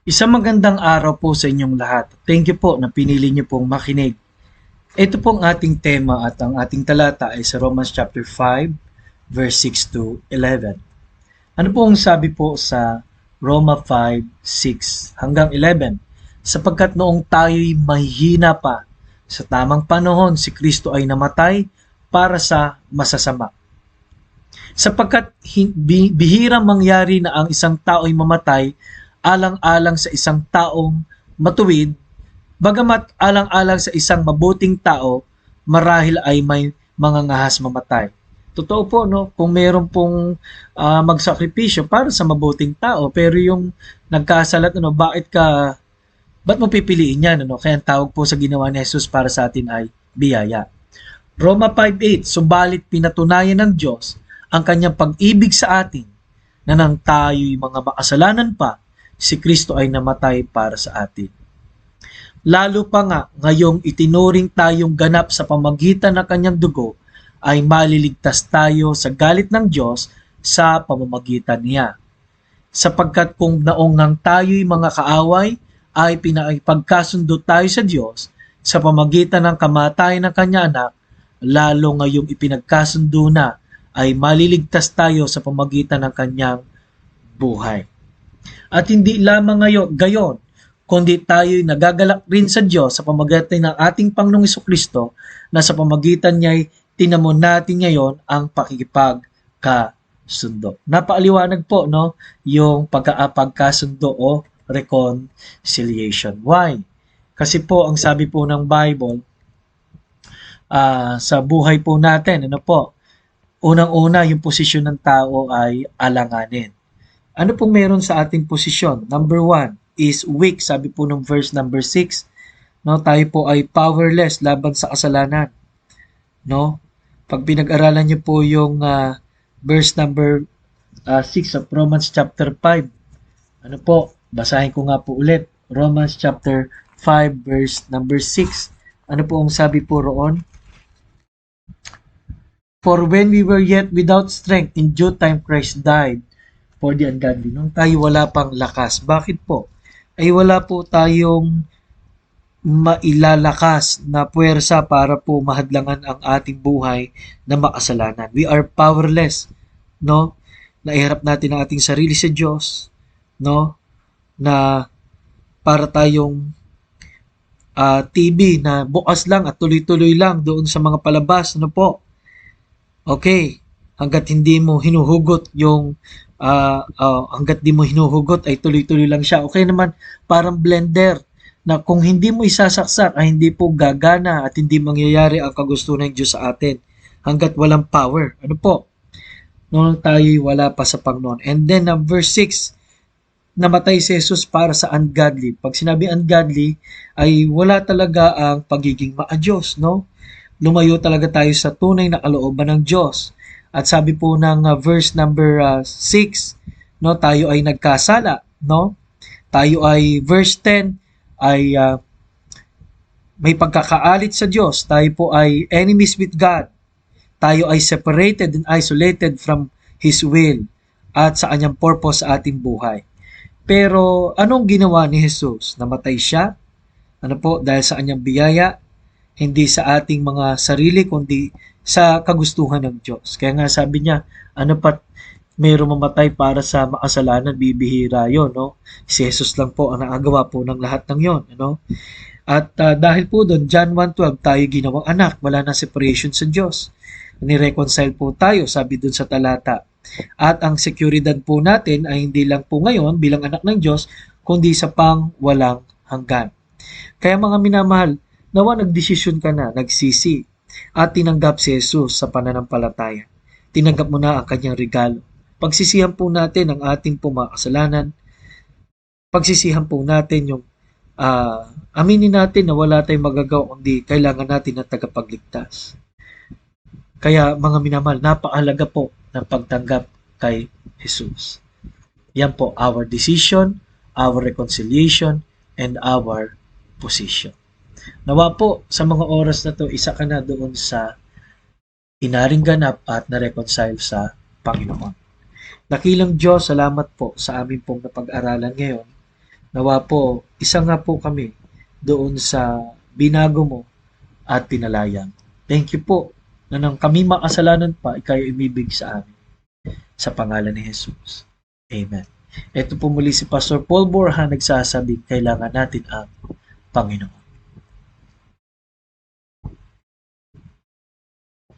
Isang magandang araw po sa inyong lahat. Thank you po na pinili niyo pong makinig. Ito pong ating tema at ang ating talata ay sa Romans chapter 5, verse 6 to 11. Ano po ang sabi po sa Roma 5, 6 hanggang 11? Sapagkat noong tayo'y mahihina pa, sa tamang panahon si Kristo ay namatay para sa masasama. Sapagkat bihirang mangyari na ang isang tao ay mamatay alang-alang sa isang taong matuwid, bagamat alang-alang sa isang mabuting tao, marahil ay may mga ngahas mamatay. Totoo po, no? Kung meron pong magsakripisyo para sa mabuting tao, pero yung nagkasalat, ba't mo pipiliin yan? Ano? Kaya ang tawag po sa ginawa ni Jesus para sa atin ay biyaya. Roma 5:8, subalit pinatunayan ng Diyos ang kanyang pag-ibig sa atin na nang tayo'y mga makasalanan pa, si Kristo ay namatay para sa atin. Lalo pa nga ngayong itinuring tayong ganap sa pamagitan ng kanyang dugo, ay maliligtas tayo sa galit ng Diyos sa pamamagitan niya. Sapagkat kung naong nang tayo'y mga kaaway, ay pinaipagkasundo tayo sa Diyos sa pamagitan ng kamatayan ng kanyang anak, lalo ngayong ipinagkasundo na ay maliligtas tayo sa pamagitan ng kanyang buhay. At hindi lamang gayon, kundi tayo'y nagagalak rin sa Diyos sa pamagitan ng ating Panginoong Jesucristo na sa pamagitan niya'y tinamon natin ngayon ang pakikipagkasundo. Napaaliwanag po, no, yung pagkasundo o reconciliation. Why? Kasi po, ang sabi po ng Bible, sa buhay po natin, unang-una, yung posisyon ng tao ay alanganin. Ano pong meron sa ating posisyon? Number 1 is weak, sabi po ng verse number 6. No, tayo po ay powerless laban sa kasalanan. No? Pag pinag-aralan niyo po yung verse number 6 of Romans chapter 5. Ano po? Basahin ko nga po ulit. Romans chapter 5 verse number 6. Ano po ang sabi po roon? For when we were yet without strength, in due time Christ died for the ungodly. Nung tayo wala pang lakas. Bakit po? Ay wala po tayong mailalakas na puwersa para po mahadlangan ang ating buhay na makasalanan. We are powerless, no? Naiharap natin ang ating sarili sa Diyos, no? Na para tayong TV na bukas lang at tuloy-tuloy lang doon sa mga palabas, ano po? Okay, hanggat hindi mo hinuhugot yung hanggat di mo hinuhugot ay tuloy-tuloy lang siya. Okay naman, parang blender na kung hindi mo isasaksak ay hindi po gagana at hindi mangyayari ang kagustuhan ng Diyos sa atin hanggat walang power. Ano po? Noong tayo'y wala pa sa Panginoon. And then verse 6, namatay si Jesus para sa ungodly. Pag sinabi ungodly, ay wala talaga ang pagiging maayos, no? Lumayo talaga tayo sa tunay na kalooban ng Diyos. At sabi po ng verse number 6, no, tayo ay nagkasala, no? Tayo ay verse 10 ay may pagkakaalit sa Diyos. Tayo po ay enemies with God. Tayo ay separated and isolated from His will at sa kanyang purpose sa ating buhay. Pero anong ginawa ni Jesus? Namatay siya. Ano po? Dahil sa kanyang biyaya, hindi sa ating mga sarili, kundi sa kagustuhan ng Diyos. Kaya nga sabi niya, ano pat mayroong mamatay para sa makasalanan, bibihira yon, no? Si Jesus lang po ang nakagawa po ng lahat ng yon, no? At dahil po doon, John 1:12, tayo ginawang anak, wala na separation sa Diyos. Ni-reconcile po tayo, sabi doon sa talata. At ang seguridad po natin ay hindi lang po ngayon bilang anak ng Diyos, kundi sa pang walang hanggan. Kaya mga minamahal, nawa nagdesisyon ka na, nagsisi, at tinanggap si Jesus sa pananampalataya. Tinanggap mo na ang kanyang regalo. Pagsisihan po natin ang ating pumakasalanan. Pagsisihan po natin yung aminin natin na wala tayong magagawa kundi kailangan natin ng tagapagligtas. Kaya mga minamahal, napakahalaga po ng pagtanggap kay Jesus. Yan po, our decision, our reconciliation, and our position. Nawa po, sa mga oras na to, isa ka na doon sa inaring ganap at na-reconcile sa Panginoon. Dakilang Diyos, salamat po sa amin pong napag-aralan ngayon Nawa po, isa nga po kami doon sa binago mo at pinalayang. Thank you po na nang kami makasalanan pa, ikaw ay umibig sa amin. Sa pangalan ni Jesus. Amen. Ito po muli si Pastor Paul Borja nagsasabi, kailangan natin ang Panginoon.